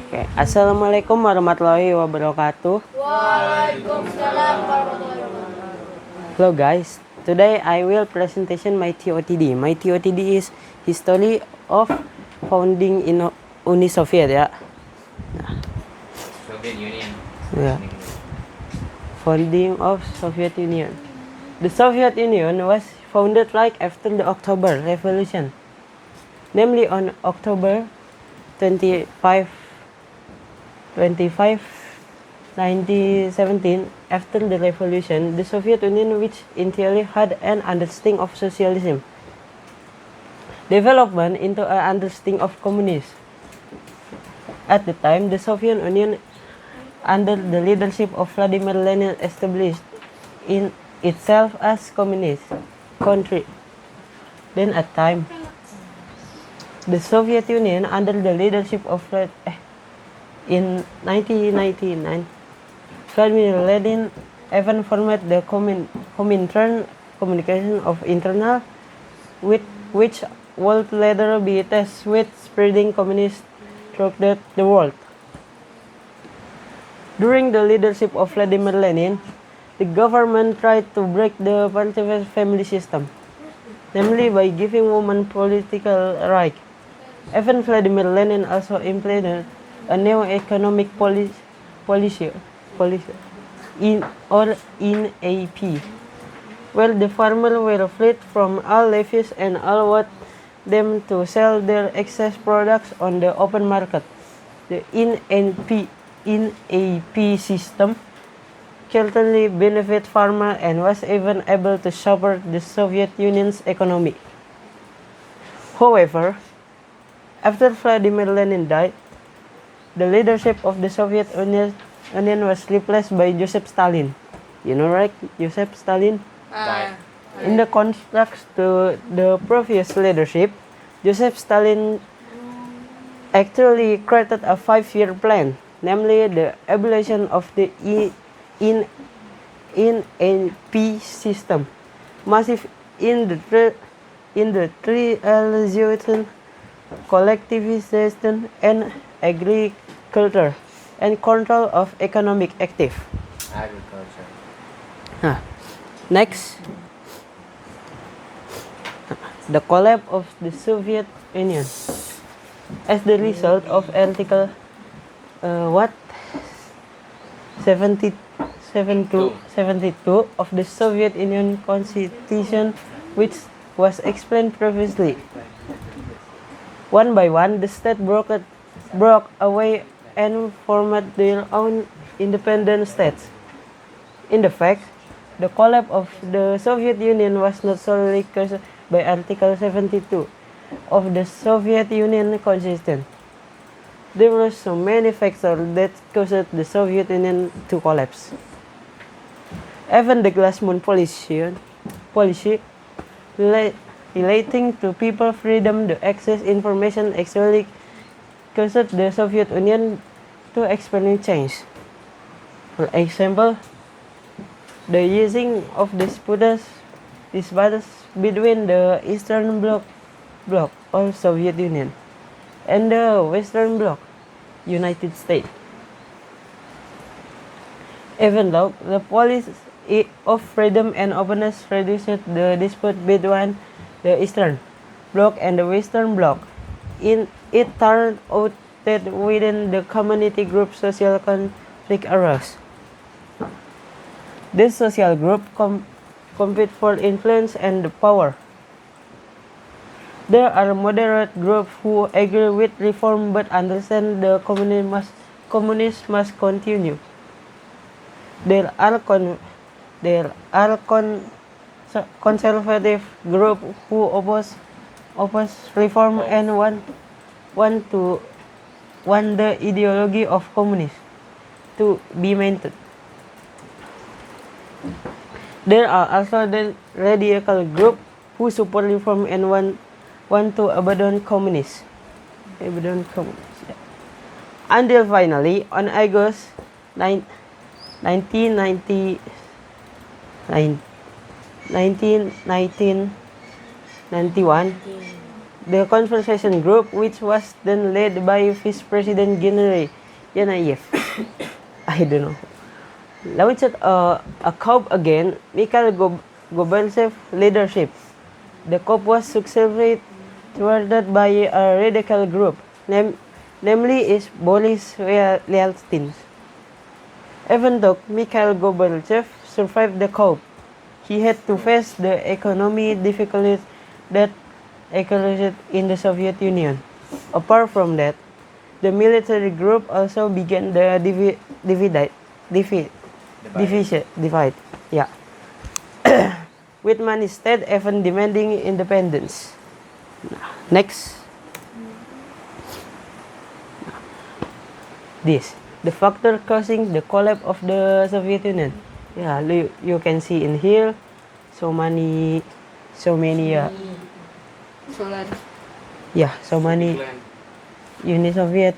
Oke, Assalamualaikum warahmatullahi wabarakatuh. Waalaikumsalam warahmatullahi wabarakatuh. Hello guys, today I will presentation my TOTD. My TOTD is History of Founding in Uni Soviet ya. Soviet Union. Ya. Founding of Soviet Union. The Soviet Union was founded right after the October Revolution, namely on October 25, 1917. After the revolution, the Soviet Union, which in theory had an understanding of socialism, development into an understanding of communism. At the time, the Soviet Union, under the leadership of Vladimir Lenin, established in itself as communist country. Then at time, the Soviet Union, under the leadership of in 1999, Vladimir Lenin even formed the Comintern Communication of Internal, with which would later be tasked with spreading communism throughout the world. During the leadership of Vladimir Lenin, the government tried to break the parliamentary family system, namely by giving women political rights. Even Vladimir Lenin also implemented a new economic policy in AP, where the farmers were freed from all levies and allowed them to sell their excess products on the open market. The AP system certainly benefit farmers and was even able to support the Soviet Union's economy. However, after Vladimir Lenin died, the leadership of the Soviet Union was replaced by Joseph Stalin. You know, right? Joseph Stalin? In the contrast to the previous leadership, Joseph Stalin actually created a 5-year plan, namely the abolition of the NP system, massive industrialization, collectivization, and agriculture, and control of economic active. Agriculture. Next, the collapse of the Soviet Union. As the result of Article 72 of the Soviet Union Constitution, which was explained previously. One by one, the state broke away and formed their own independent states. In fact, the collapse of the Soviet Union was not solely caused by Article 72 of the Soviet Union Constitution. There were so many factors that caused the Soviet Union to collapse. Even the Glasnost policy relating to people freedom to access information actually caused the Soviet Union to experience change. For example, the using of disputes between the Eastern Bloc of Soviet Union and the Western Bloc, United States. Even though the policy of freedom and openness reduced the dispute between the Eastern Bloc and the Western Bloc, it turned out that within the community group social conflict arose. This social group compete for influence and power. There are moderate groups who agree with reform but understand the communism must continue. There are conservative groups who oppose reform and want the ideology of communism to be maintained. There are also the radical group who support reform and want to abandon communism. Until finally, on August 1991, the conversation group, which was then led by Vice President General Yanayev, I don't know, launched a coup against Mikhail Gorbachev's leadership. The coup was successfully thwarted by a radical group, namely is Boris Yeltsin. Even though Mikhail Gorbachev survived the coup, he had to face the economic difficulties that existed in the Soviet Union. Apart from that, the military group also began the divide. Yeah. With many states even demanding independence. Next. This. The factor causing the collapse of the Soviet Union. Yeah, you can see in here so many Solar. so many Uni Soviet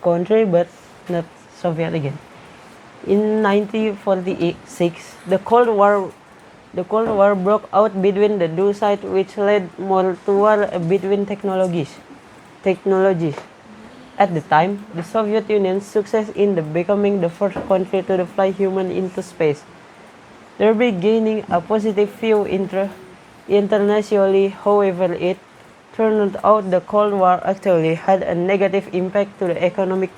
country but not Soviet again. In 1946, the Cold War broke out between the two sides, which led more toward between technologies. At the time, the Soviet Union's success in becoming the first country to fly human into space, thereby gaining a positive view internationally. However, it turned out the Cold War actually had a negative impact to the economic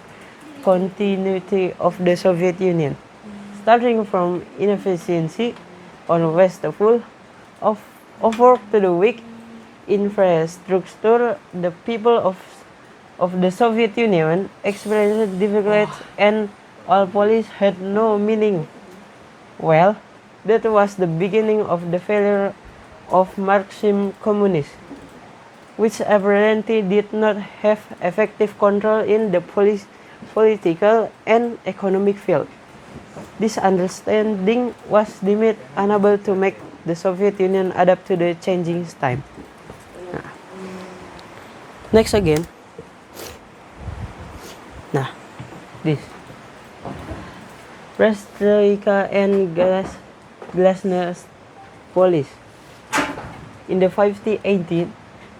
continuity of the Soviet Union, starting from inefficiency on wasteful of work to the weak infrastructure. The people of the Soviet Union experienced difficulties and all police had no meaning. Well, that was the beginning of the failure of Marxism communism, which apparently did not have effective control in the political and economic field. This understanding was deemed unable to make the Soviet Union adapt to the changing time. Next again. This. Perestroika and Glasnost policy. In the 1980s,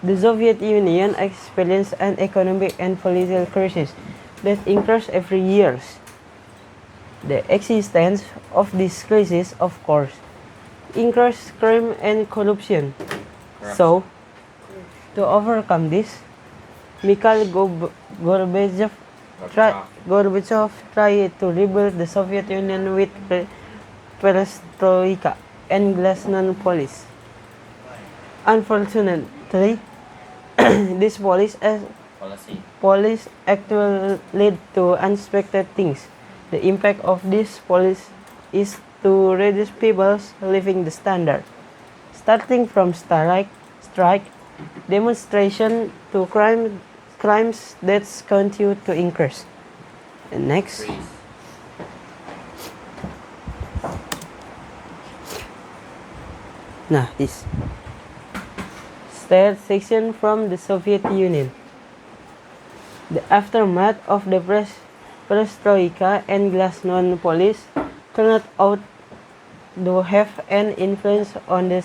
the Soviet Union experienced an economic and political crisis that increased every year. The existence of this crisis, of course, increased crime and corruption. So, to overcome this, Mikhail Gorbachev tried to rebuild the Soviet Union with perestroika and glasnost policy. Unfortunately, this policy actually led to unexpected things. The impact of this policy is to reduce people's living standard, starting from strike, demonstration to crimes that continue to increase. And next. This state section from the Soviet Union. The aftermath of the perestroika and glasnost policy turned out to have an influence on the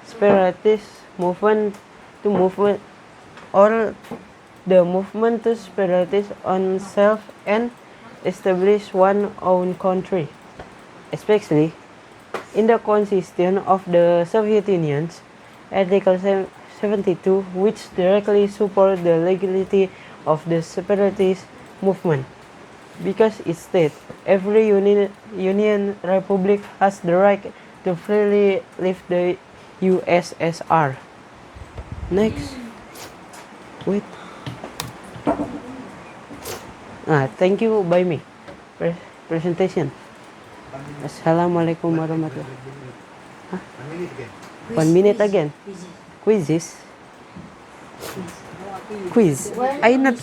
separatist movement to separate oneself and establish one's own country, especially in the Constitution of the Soviet Union, Article 72, which directly supports the legality of the separatist movement, because it states every Union Republic has the right to freely leave the USSR. Next. Wait. Thank you by me. Presentation. Assalamualaikum warahmatullahi wabarakatuh. 1 minute again. Quizzes. Quiz. I not.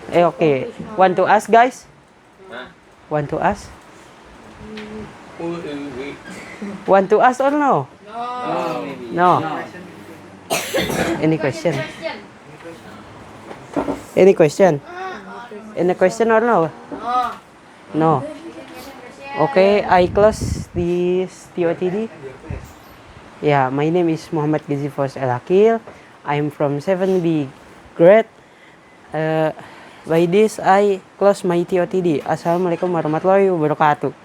Okay. Want to ask, guys? Want to ask? Want to ask or no? No. Any question? Any question? Any question or no? No. Okay, I close this TOTD. Yeah, my name is Muhammad Gizifos El Akil. I'm from 7B grade. By this, I close my TOTD. Assalamualaikum warahmatullahi wabarakatuh.